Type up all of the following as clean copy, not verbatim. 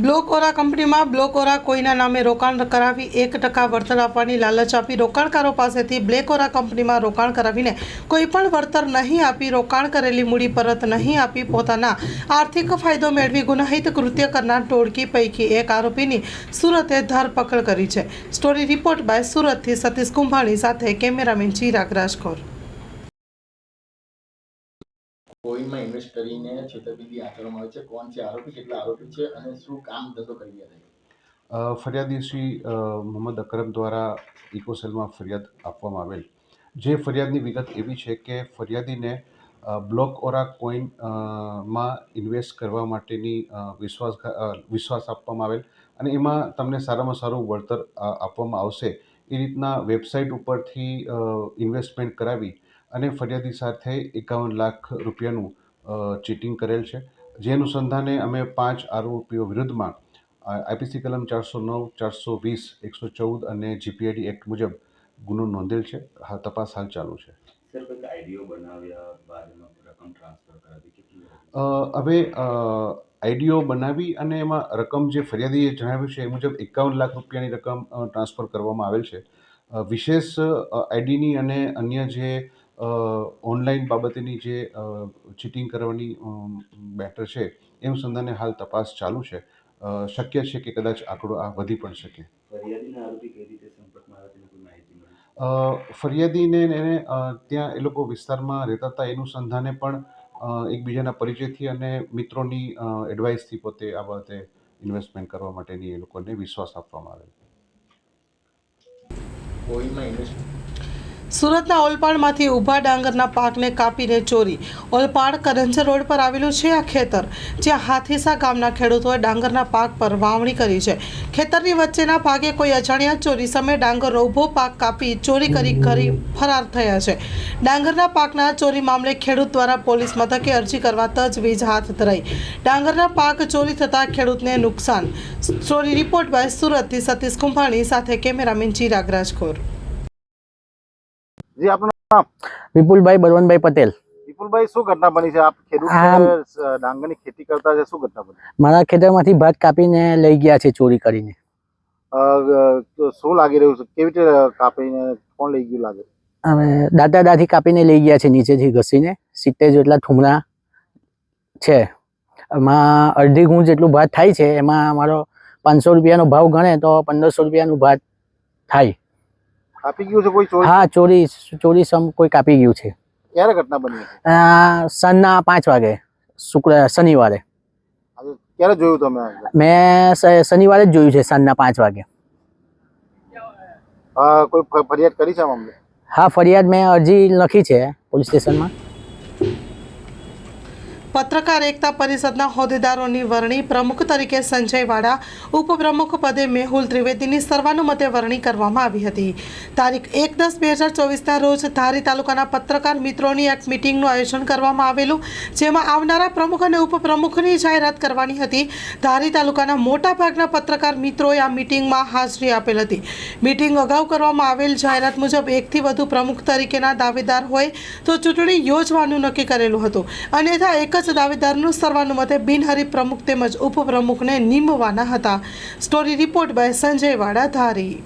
Block ઓરા કંપનીમાં block ઓરા કોઈના નામે રોકાણ કરાવી 1% વળતર આપવાની લાલચ આપી રોકાણકારો પાસેથી બ્લેક ઓરા કંપનીમાં રોકાણ કરાવીને કોઈ પણ વળતર નહીં આપી રોકાણ કરેલી મૂડી પરત નહીં આપી પોતાના આર્થિક ફાયદો મેળવી ગુનાહિત કૃત્ય કરનાર ટોળકી પૈકી એક આરોપીની સુરતે ધરપકડ કરી છે। સ્ટોરી રિપોર્ટ બાય સુરતથી સતીશ કુંભાણી સાથે કેમેરામેન ચિરાગ રાજકોર। કોઈનમાં ઇન્વેસ્ટ કરીને છેતરપિંડી આચરવામાં આવે છે, કોણ છે આરોપી, કેટલા આરોપી છે અને શું કામ ધંધો કરી રહ્યા છે? ફરિયાદી શ્રી મોહમ્મદ અકરમ દ્વારા ઇકોસેલમાં ફરિયાદ આપવામાં આવેલ। જે ફરિયાદની વિગત એવી છે કે ફરિયાદીને બ્લોક ઓરા કોઈન માં ઇન્વેસ્ટ કરવા માટેની વિશ્વાસ આપવામાં આવેલ અને એમાં તમને સારામાં સારું વળતર આપવામાં આવશે એ રીતના વેબસાઇટ ઉપરથી ઇન્વેસ્ટમેન્ટ કરાવી અને ફરિયાદી સાથે 51 લાખ રૂપિયાનું ચીટિંગ કરેલ છે। જે અનુસંધાને અમે 5 આરોપીઓ વિરુદ્ધમાં આઈપીસી કલમ 409, 420, 114 અને જીપીઆઈડી એક્ટ મુજબ ગુનો નોંધેલ છે। તપાસ હાલ ચાલુ છે। સર, કોઈ આઈડીઓ બનાવ્યા બાદમાં રકમ ટ્રાન્સફર કરાવી કેટલી? હવે આઈડીઓ બનાવી અને એમાં રકમ જે ફરિયાદીએ જણાવ્યું છે એ મુજબ 51 લાખ રૂપિયાની રકમ ટ્રાન્સફર કરવામાં આવેલ છે। વિશેષ આઈડીની અને અન્ય જે ઓનલાઈન બાબતેની જે ચીટિંગ કરવાની મેટર છે એ અનુસંધાને હાલ તપાસ ચાલુ છે। શક્ય છે કે કદાચ આંકડો આ વધી પણ શકે। ફરિયાદીના આરોપી કઈ રીતે સંપર્કમાં આવે તેની કોઈ માહિતી મળી? ફરિયાદીને એને ત્યાં એ લોકો વિસ્તારમાં રહેતા હતા એનું સંધાને પણ એકબીજાના પરિચયથી અને મિત્રોની એડવાઇસથી પોતે આ બાબતે ઇન્વેસ્ટમેન્ટ કરવા માટેની એ લોકોને વિશ્વાસ આપવામાં આવેલ। કોઈમાં ઇન્વેસ્ટ સુરતના ઓલપાડમાંથી ઊભા ડાંગરના પાકને કાપીને ચોરી। ઓલપાડ કરંજ રોડ પર આવેલું છે આ ખેતર, જ્યાં હાથીસા ગામના ખેડૂતોએ ડાંગરના પાક પર વાવણી કરી છે। ખેતરની વચ્ચેના ભાગે કોઈ અજાણ્યા ચોરી સમયે ડાંગરનો ઊભો પાક કાપી ચોરી કરી ઘરે ફરાર થયા છે। ડાંગરના પાકના ચોરી મામલે ખેડૂત દ્વારા પોલીસ મથકે અરજી કરવા તજવીજ હાથ ધરાઈ। ડાંગરના પાક ચોરી થતાં ખેડૂતને નુકસાન। સ્ટોરી રિપોર્ટ બાય સુરતથી સતીશ કુંભાણી સાથે કેમેરામેન ચિરાગ રાજકોર। જી, આપનું નામ? વિપુલભાઈ બળવંતભાઈ પટેલ। વિપુલભાઈ, શું ઘટના બની છે? આપ ખેડૂત છે, ડાંગરની ખેતી કરતા છે, શું ઘટના બની? મારા ખેતરમાંથી ભાત કાપીને લઈ ગયા છે ચોરી કરીને। તો શું લાગી રહ્યું છે? કેવી રીતે કાપીને કોણ લઈ ગયું લાગે? હવે દાંથી કાપીને લઈ ગયા છે, નીચેથી ઘસીને 70 જેટલા ઠુમરા છે। એમાં અડધી ગુણ જેટલું ભાત થાય છે, એમાં અમારો 500 રૂપિયાનો ભાવ ગણે તો 1500 રૂપિયાનું ભાત થાય। કાપી ગયું છે કોઈ ચોરી? હા, ચોરી કોઈ કાપી ગયું છે। ક્યારે ઘટના બની? સાંજના 5 વાગે શનિવારે। ક્યારે જોયું તમે? મેં શનિવારે જ જોયું છે, સાંજના 5 વાગે। કોઈ ફરિયાદ કરી છે આ મામલે? હા, ફરિયાદ મેં અરજી લખી છે પોલીસ સ્ટેશનમાં। પત્રકાર એકતા પરિષદના હોદ્દેદારોની વરણી। પ્રમુખ તરીકે સંજય વાડા, ઉપપ્રમુખ પદે મેહુલ ત્રિવેદીની સર્વાનુમતે વરણી કરવામાં આવી હતી। તારીખ 1/10/2024ના રોજ ધારી તાલુકાના પત્રકાર મિત્રોની એક મિટિંગનું આયોજન કરવામાં આવેલું, જેમાં આવનારા પ્રમુખ અને ઉપપ્રમુખની જાહેરાત કરવાની હતી। ધારી તાલુકાના મોટાભાગના પત્રકાર મિત્રોએ આ મિટિંગમાં હાજરી આપેલ હતી। મિટિંગ અગાઉ કરવામાં આવેલ જાહેરાત મુજબ 1 થી વધુ પ્રમુખ તરીકેના દાવેદાર હોય તો ચૂંટણી યોજવાનું નક્કી કરેલું હતું, અન્યથા એક જ દાવેદારનું સર્વાનુમતે બિનહરીફ પ્રમુખ તેમજ ઉપપ્રમુખને નિમવાના હતા। સ્ટોરી રિપોર્ટ બાય સંજય વાડા, ધારી।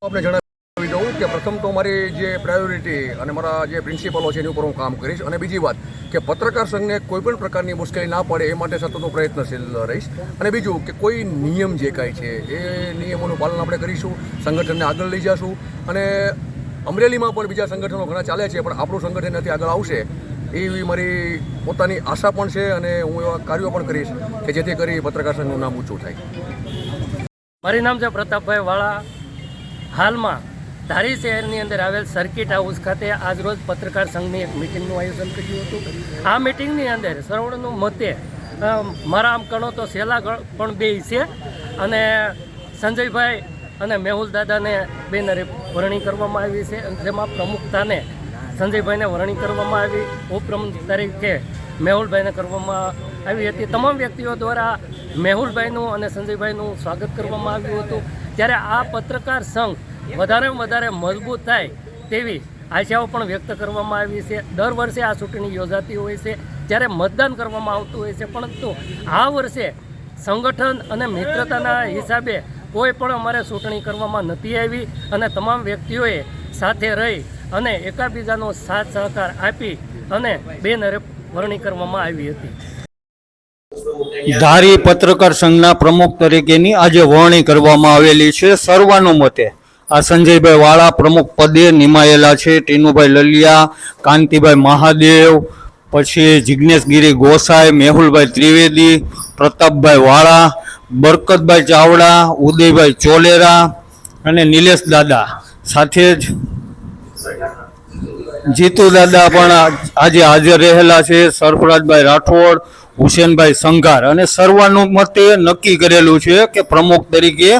આપણે જણાવી દઉં કે પ્રથમ તો મારી જે પ્રાયોરિટી અને મારા જે પ્રિન્સિપલો છે એની ઉપર હું કામ કરીશ, અને બીજી વાત કે પત્રકાર સંઘને કોઈ પણ પ્રકારની મુશ્કેલી ના પડે એ માટે સતત પ્રયત્નશીલ રહીશ, અને બીજું કે કોઈ નિયમ જે કાંઈ છે એ નિયમોનું પાલન આપણે કરીશું, સંગઠનને આગળ લઈ જઈશું, અને અમરેલીમાં પણ બીજા સંગઠનો ઘણા ચાલે છે પણ આપણું સંગઠન નથી આગળ આવશે એવી મારી પોતાની આશા પણ છે, અને હું એવા કાર્યો પણ કરીશ કે જેથી કરી પત્રકાર સંઘનું નામ ઊંચું થાય। મારું નામ છે પ્રતાપભાઈ વાળા। હાલમાં ધારી શહેરની અંદર આવેલ સર્કિટ હાઉસ ખાતે આજરોજ પત્રકાર સંઘની એક મિટિંગનું આયોજન કર્યું હતું। આ મિટિંગની અંદર સર્વનું મતે મારા આમ ગણો તો સહેલા પણ 2 છે, અને સંજયભાઈ અને મેહુલ દાદાને બેનરે વરણી કરવામાં આવી છે, જેમાં પ્રમુખતાને સંજયભાઈને વરણી કરવામાં આવી, ઉપપ્રમુખ તરીકે મેહુલભાઈને કરવામાં આવી હતી। તમામ વ્યક્તિઓ દ્વારા મેહુલભાઈનું અને સંજયભાઈનું સ્વાગત કરવામાં આવ્યું હતું। ત્યારે આ પત્રકાર સંઘ વધારે મજબૂત થાય તેવી આશાઓ પણ વ્યક્ત કરવામાં આવી છે। દર વર્ષે આ ચૂંટણી યોજાતી હોય છે, જ્યારે મતદાન કરવામાં આવતું હોય છે, પરંતુ આ વર્ષે સંગઠન અને મિત્રતાના હિસાબે કોઈ પણ અમારે ચૂંટણી કરવામાં નથી આવી અને તમામ વ્યક્તિઓએ સાથે રહી અને એકાબીજાનો સાથ સહકાર આપી અને બિનહરીફ કરવામાં આવી હતી. ધારી પત્રકાર સંઘના પ્રમુખ તરીકેની આજે વરણી કરવામાં આવેલી છે સર્વાનુમતે. આ સંજયભાઈ વાળા પ્રમુખ પદે નિમાયેલા છે. ટીનુભાઈ લલિયા, કાંતિભાઈ મહાદેવ, પછી જિજ્ઞેશગીરી ગોસાઈ, મેહુલભાઈ ત્રિવેદી, પ્રતાપભાઈ વાળા, બરકતભાઈ ચાવડા, ઉદયભાઈ ચોલેરા અને નિલેશ દાદા, સાથે જ જીતુ દાદા પણ આજે હાજર રહેલા છે. સરફરાજભાઈ રાઠોડ, હુસેનભાઈ સંઘાર અને સર્વાનુમતે નક્કી કરેલું છે કે પ્રમુખ તરીકે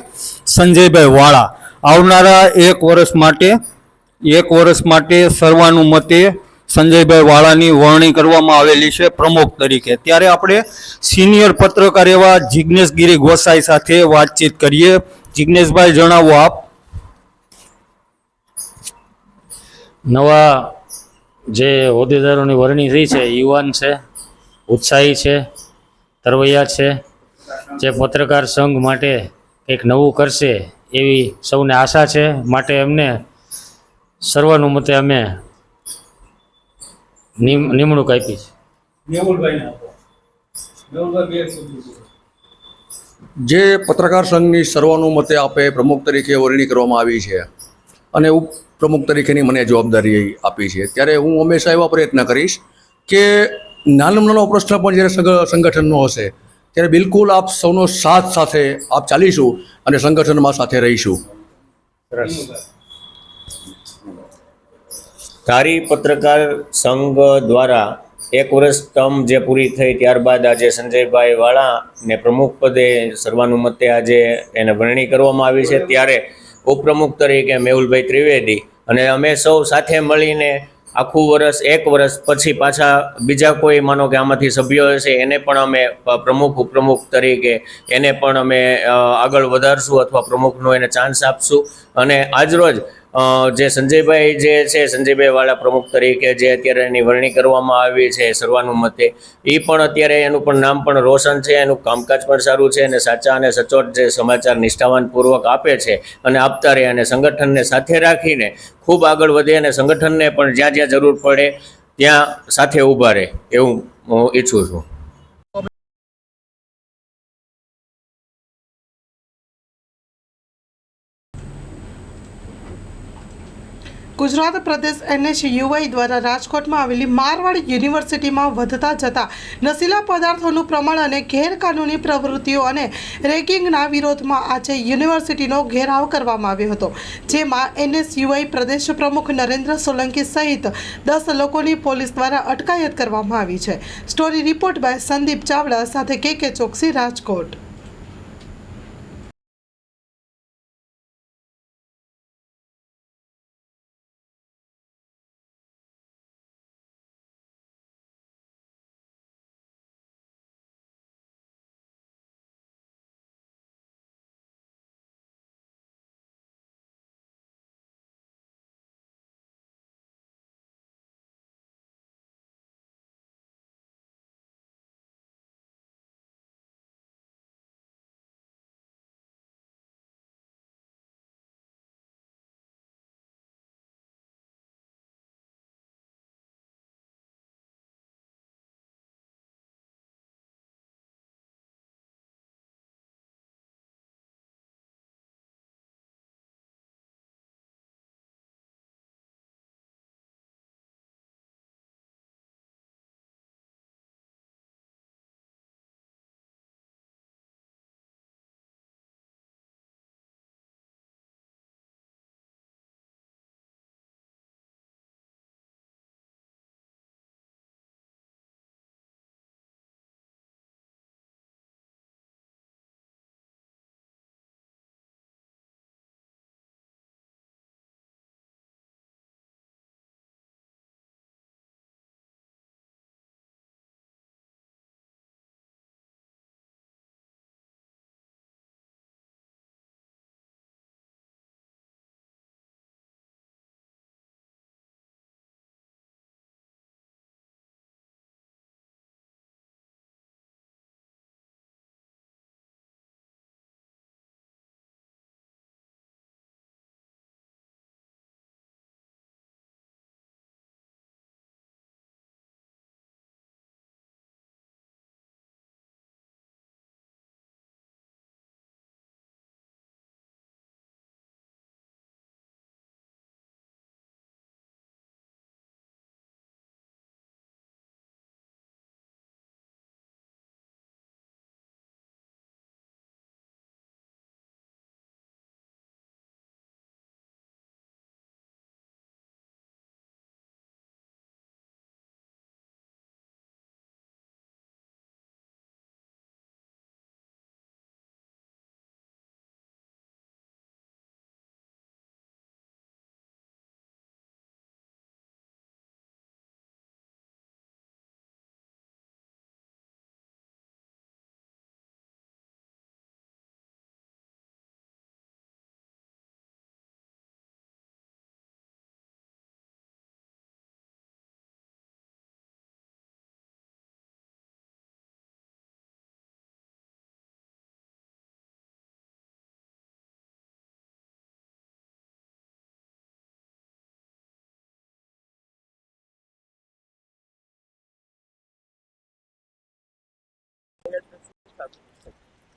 સંજયભાઈ વાળા આવનારા એક વર્ષ માટે સર્વાનુમતે સંજયભાઈ વાળાની વરણી કરવામાં આવેલી છે પ્રમુખ તરીકે. ત્યારે આપણે સિનિયર પત્રકાર એવા જિજ્ઞેશગીરી ગોસાઈ સાથે વાતચીત કરીએ. જિજ્ઞેશભાઈ, જણાવો આપ. નવા જે હોદ્દેદારોની વરણી થઈ છે, યુવાન છે, ઉત્સાહી છે, તરવૈયા છે, જે પત્રકાર સંઘ માટે કંઈક નવું કરશે એવી સૌને આશા છે. માટે એમને સર્વાનુમતે અમે નિમણૂક આપી છે. જે પત્રકાર સંઘની સર્વાનુમતે આપે પ્રમુખ તરીકે વરણી કરવામાં આવી છે અને ઉપપ્રમુખ તરીકેની મને જવાબદારી આપી છે, ત્યારે હું હંમેશા એવા પ્રયત્ન કરીશ કે નાનામાં નાનો પ્રશ્ન પણ જ્યારે સંગઠનનો હશે ત્યારે બિલકુલ આપ સૌનો સાથ સાથે આપ ચાલીશું અને સંગઠનમાં સાથે રહીશું. ધારી પત્રકાર સંઘ દ્વારા 1 વર્ષ ટર્મ જે પૂરી થઈ ત્યારબાદ આજે સંજયભાઈ વાળાને પ્રમુખ પદે સર્વાનુમતે આજે એને વરણી કરવામાં આવી છે. ત્યારે ઉપપ્રમુખ તરીકે મેહુલભાઈ ત્રિવેદી અને અમે સૌ સાથે મળીને આખું વર્ષ 1 વર્ષ પછી પાછા બીજા કોઈ માનો કે આમાંથી સભ્યો હશે એને પણ અમે પ્રમુખ ઉપપ્રમુખ તરીકે એને પણ અમે આગળ વધારશું અથવા પ્રમુખનો એને ચાન્સ આપશું. અને આજરોજ જે સંજયભાઈ જે છે, સંજયભાઈ વાળા પ્રમુખ તરીકે જે અત્યારે એની વરણી કરવામાં આવી છે સર્વાનુમતે, એ પણ અત્યારે એનું પણ નામ પણ રોશન છે, એનું કામકાજ પણ સારું છે અને સાચા અને સચોટ જે સમાચાર નિષ્ઠાવાનપૂર્વક આપે છે અને આપતા રહે અને સંગઠનને સાથે રાખીને ખૂબ આગળ વધે અને સંગઠનને પણ જ્યાં જ્યાં જરૂર પડે ત્યાં સાથે ઊભા રહે એવું હું ઈચ્છું છું. ગુજરાત પ્રદેશ NSUI દ્વારા રાજકોટમાં આવેલી મારવાડ યુનિવર્સિટીમાં વધતા જતા નશીલા પદાર્થોનું પ્રમાણ અને ગેરકાનૂની પ્રવૃત્તિઓ અને રેગિંગના વિરોધમાં આજે યુનિવર્સિટીનો ઘેરાવ કરવામાં આવ્યો હતો, જેમાં NSUI પ્રદેશ પ્રમુખ નરેન્દ્ર સોલંકી સહિત 10 લોકોની પોલીસ દ્વારા અટકાયત કરવામાં આવી છે. Story report by Sandeep Chavda સાથે KK ચોકસી, રાજકોટ.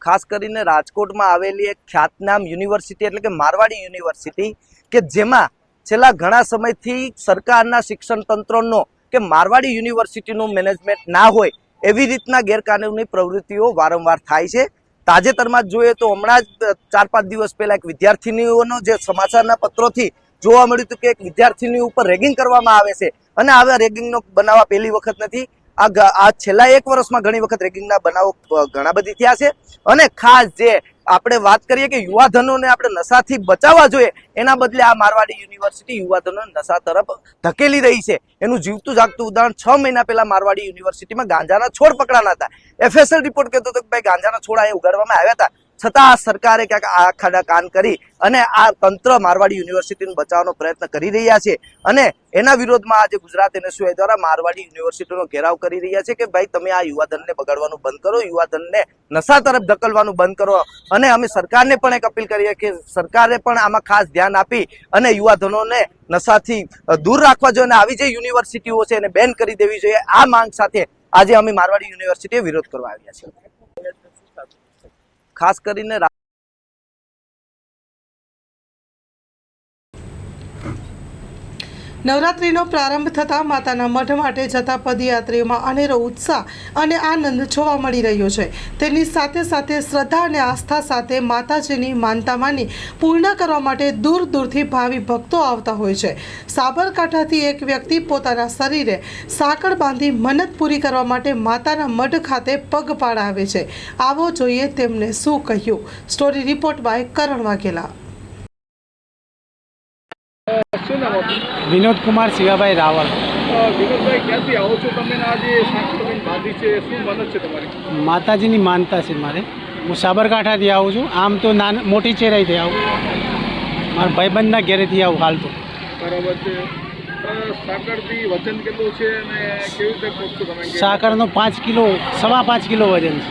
ખાસ કરીને રાજકોટમાં આવેલી એક ખ્યાતનામ યુનિવર્સિટી એટલે કે મારવાડી યુનિવર્સિટી કે જેમાં છેલ્લા ઘણા સમયથી સરકારના શિક્ષણ તંત્રનો કે મારવાડી યુનિવર્સિટીનું મેનેજમેન્ટ ના હોય એવી રીતના ગેરકાનૂની પ્રવૃત્તિઓ વારંવાર થાય છે. તાજેતરમાં જ જોઈએ તો હમણાં જ 4-5 દિવસ પહેલા એક વિદ્યાર્થીનીઓનો જે સમાચારના પત્રોથી જોવા મળ્યું હતું કે એક વિદ્યાર્થીની ઉપર રેગિંગ કરવામાં આવે છે અને આવા રેગિંગનો બનાવ પહેલી વખત નથી. આ છેલ્લા 1 વર્ષમાં ઘણી વખત રેગિંગના બનાવો ઘણા બધી થયા છે. અને ખાસ જે આપણે વાત કરીએ કે યુવાધનોને આપણે નશાથી બચાવવા જોઈએ એના બદલે આ મારવાડી યુનિવર્સિટી યુવાધનોને નશા તરફ ધકેલી રહી છે. એનું જીવતું જાગતું ઉદાહરણ 6 મહિના પહેલા મારવાડી યુનિવર્સિટીમાં ગાંજાના છોડ પકડાના હતા. FSL રિપોર્ટ કહેતો હતો કે ભાઈ ગાંજાના છોડ આ ઉગાડવામાં આવ્યા હતા, છતાં આ સરકારે ક્યાંક આ ખાડા કાન કરી અને આ તંત્ર મારવાડી યુનિવર્સિટીને બચાવવાનો પ્રયત્ન કરી રહ્યા છે. અને એના વિરોધમાં આજે ગુજરાત NSUI દ્વારા મારવાડી યુનિવર્સિટીનો ઘેરાવ કરી રહ્યા છે કે ભાઈ તમે આ યુવાધનને બગાડવાનું બંધ કરો, યુવાધનને નશા તરફ ધકેલવાનું બંધ કરો. અને અમે સરકારને પણ એક અપીલ કરીએ કે સરકારે પણ આમાં ખાસ ધ્યાન આપી અને યુવાધનોને નશાથી દૂર રાખવા જોઈએ અને આવી જે યુનિવર્સિટીઓ છે એને બેન કરી દેવી જોઈએ. આ માંગ સાથે આજે અમે મારવાડી યુનિવર્સિટીએ વિરોધ કરવા આવ્યા છીએ. ખાસ કરીને નવરાત્રિનો પ્રારંભ થતાં માતાના મઢ માટે જતા પદયાત્રીઓમાં અનેરો ઉત્સાહ અને આનંદ જોવા મળી રહ્યો છે. તેની સાથે સાથે શ્રદ્ધા અને આસ્થા સાથે માતાજીની માનતામાની પૂર્ણ કરવા માટે દૂર દૂરથી ભાવિ ભક્તો આવતા હોય છે. સાબરકાંઠાથી એક વ્યક્તિ પોતાના શરીરે સાંકળ બાંધી મન્નત પૂરી કરવા માટે માતાના મઢ ખાતે પગપાળા આવે છે. આવો જોઈએ તેમને શું કહ્યું. સ્ટોરી રિપોર્ટ બાય કરણ વાઘેલા. વિનોદ કુમાર શિવાભાઈ રાવલ. વિનોદભાઈ, ક્યાંથી આવો છો તમે? આજે સાંકળ બાંધી છે, શું મદદ છે તમારી? માતાજીની માનતા છે મારે. હું સાબરકાંઠાથી આવું છું. આમ તો મોટી ચેરાઈથી આવું, મારા ભાઈબંધના ઘેરેથી આવું હાલ તો. બરાબર છે. સાકરથી વજન કેટલું છે અને કેવી રીતે પહોંચશો તમે? સાકરનો 5 કિલો, 5.5 કિલો વજન છે.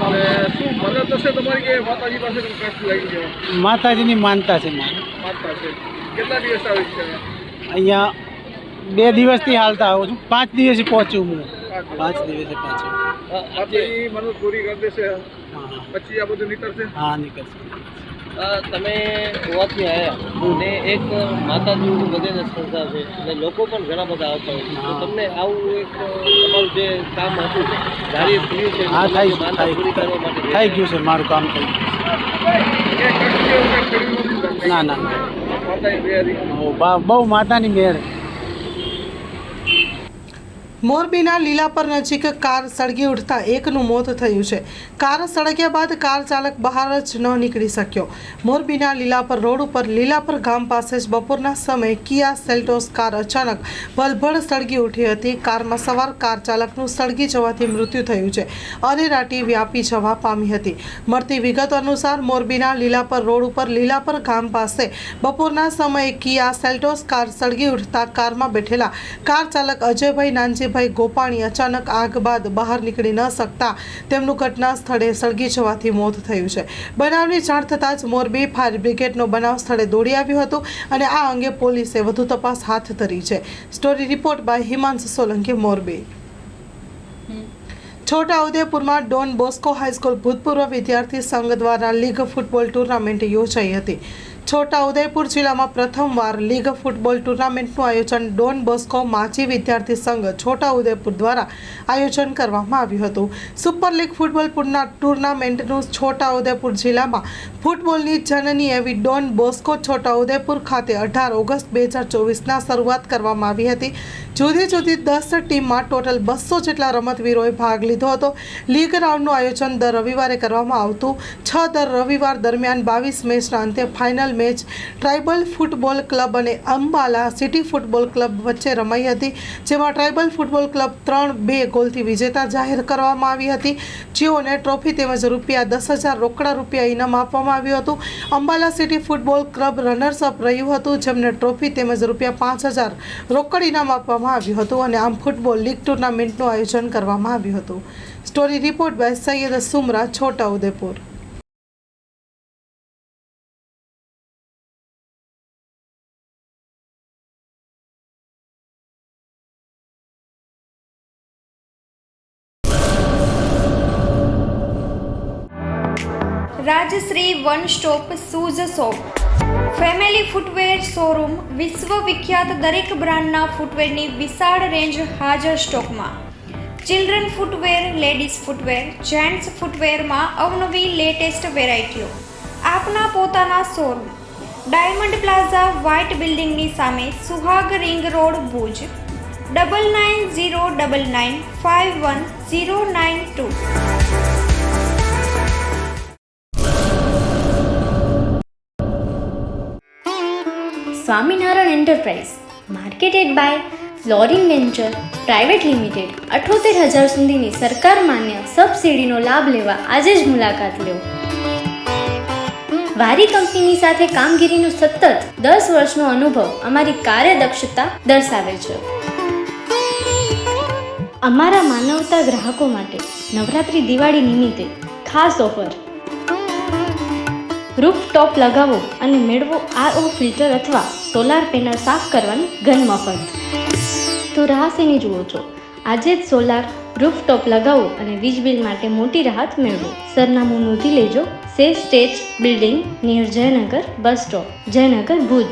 અને શું મદદ હશે તમારી કે માતાજી પાસે કષ્ટ લાગી ગયો? માતાજીની માનતા છે મારે. માનતા છે. કેટલા દિવસ આવી છે? અહીંયા 2 દિવસથી હાલતા આવું છું. 5 દિવસે પહોંચ્યું હું. 5 દિવસે પાછું માતાજી મદદ પૂરી કરી દેશે. પછી આ બધું નીકળશે. હા, નીકળશે. તમે ગોવાથી આવ્યા અને એક માતાજી બધાને શ્રદ્ધા છે અને લોકો પણ ઘણા બધા આવતા હોય છે. તો તમને આવું એક તમારું જે કામ હતું ધારી પૂર્યું છે, હા, માતા પૂરી કરવા માટે થઈ ગયું છે મારું કામ. થઈ ગયું. ના. બહુ માતાની મહેર. મોરબીના લીલાપર નજીક કાર સળગી ઉઠતા એકનું મોત થયું છે. કાર સળગ્યા બાદ કાર ચાલક બહાર જ ન નીકળી શક્યો. મોરબીના લીલાપર રોડ ઉપર લીલાપર ગામ પાસે જ બપોરના સમયે કિયા સેલ્ટોસ કાર અચાનક ભલભળ સળગી ઉઠી હતી. કારમાં સવાર કાર ચાલકનું સળગી જવાથી મૃત્યુ થયું છે. અરેરાટી વ્યાપી જવા પામી હતી. મળતી વિગતો અનુસાર મોરબીના લીલાપર રોડ ઉપર લીલાપર ગામ પાસે બપોરના સમયે કિયા સેલ્ટોસ કાર સળગી ઉઠતા કારમાં બેઠેલા કાર ચાલક અજયભાઈ નાનજીભાઈ ગોપાણી અચાનક આગ બાદ બહાર નીકળી ન શકતા તેમનું ઘટના સ્થળે સળગી જવાથી મોત થયું છે. બનાવની જાણ થતાં જ મોરબી ફાયર બ્રિગેડનો બનાવ સ્થળે દોડી આવ્યું હતું અને આ અંગે પોલીસે વધુ તપાસ હાથ ધરી છે. Story report by Himanshu Solanki, Morbi. છોટાઉદેપુરમાં ડોન બોસ્કો હાઈસ્કૂલ ભૂતપૂર્વ વિદ્યાર્થી સંઘ દ્વારા લીગ ફૂટબોલ ટુર્નામેન્ટ યોજાઈ હતી. છોટાઉદેપુર જિલ્લામાં પ્રથમવાર લીગ ફૂટબોલ ટુર્નામેન્ટનું આયોજન ડોન બોસ્કો માજી વિદ્યાર્થી સંઘ છોટાઉદેપુર દ્વારા આયોજન કરવામાં આવ્યું હતું. સુપર લીગ ફૂટબોલ ટુર્નામેન્ટનું છોટાઉદેપુર જિલ્લામાં ફૂટબોલની જનની એવી ડોન બોસ્કો છોટાઉદેપુર ખાતે 18 ઓગસ્ટ 2024ના શરૂઆત કરવામાં આવી હતી. જુદી જુદી 10 ટીમમાં ટોટલ 200 જેટલા રમતવીરોએ ભાગ લીધો હતો. લીગ રાઉન્ડનું આયોજન દર રવિવારે કરવામાં આવતું. 6 દર રવિવાર દરમિયાન 22 મેચના અંતે final match tribal football club અને અંબાલા સિટી ફૂટબોલ ક્લબ વચ્ચે રમાઈ હતી, જેમાં ટ્રાઇબલ ફૂટબોલ ક્લબ 3-2 ગોલથી વિજેતા જાહેર કરવામાં આવી હતી, જેઓને ટ્રોફી તેમજ ₹10,000 રોકડા રૂપિયા ઇનામ આપવામાં આવ્યું હતું. Ambala city football club runners-up રહ્યું હતું, જેમને ટ્રોફી તેમજ ₹5,000 રોકડ ઇનામ આપવામાં આવ્યું હતું અને આમ ફૂટબોલ લીગ ટુર્નામેન્ટનું આયોજન કરવામાં આવ્યું હતું. Story report by Sayed Sumra, Chhota Udepur. Rajshree one stop shoes shop, family footwear showroom, વિશ્વવિખ્યાત દરેક બ્રાન્ડના ફૂટવેરની વિશાળ રેન્જ હાજર સ્ટોકમાં. Children footwear, ladies footwear, gents ફૂટવેરમાં અવનવી લેટેસ્ટ વેરાયટીઓ. આપના પોતાના શોરૂમ ડાયમંડ પ્લાઝા વ્હાઇટ બિલ્ડિંગની સામે, Suhag ring road, Bhuj. 9909951092. Swaminarayan enterprise marketed by flooring venture private limited 78,000 સુધીની સરકાર માન્ય સબસિડીનો લાભ લેવા આજે જ મુલાકાત લો. વારી કંપનીની સાથે કામગીરીનો સતત 10 વર્ષનો અનુભવ અમારી કાર્યદક્ષતા દર્શાવે છે. અમારા માનવતા ગ્રાહકો માટે નવરાત્રિ દિવાળી નિમિત્તે ખાસ ઓફર. રૂફટોપ લગાવો અને મેળવો RO ફિલ્ટર અથવા સોલાર પેનલ સાફ કરવાની ઘન મફત. તો રાહ શેની જુઓ છો? આજે જ સોલાર રૂફટોપ લગાવો અને વીજ બિલ માટે મોટી રાહત મેળવો. સરનામું નોંધી લેજો. Safe stage building near Jaynagar bus stop, Jaynagar, Bhuj.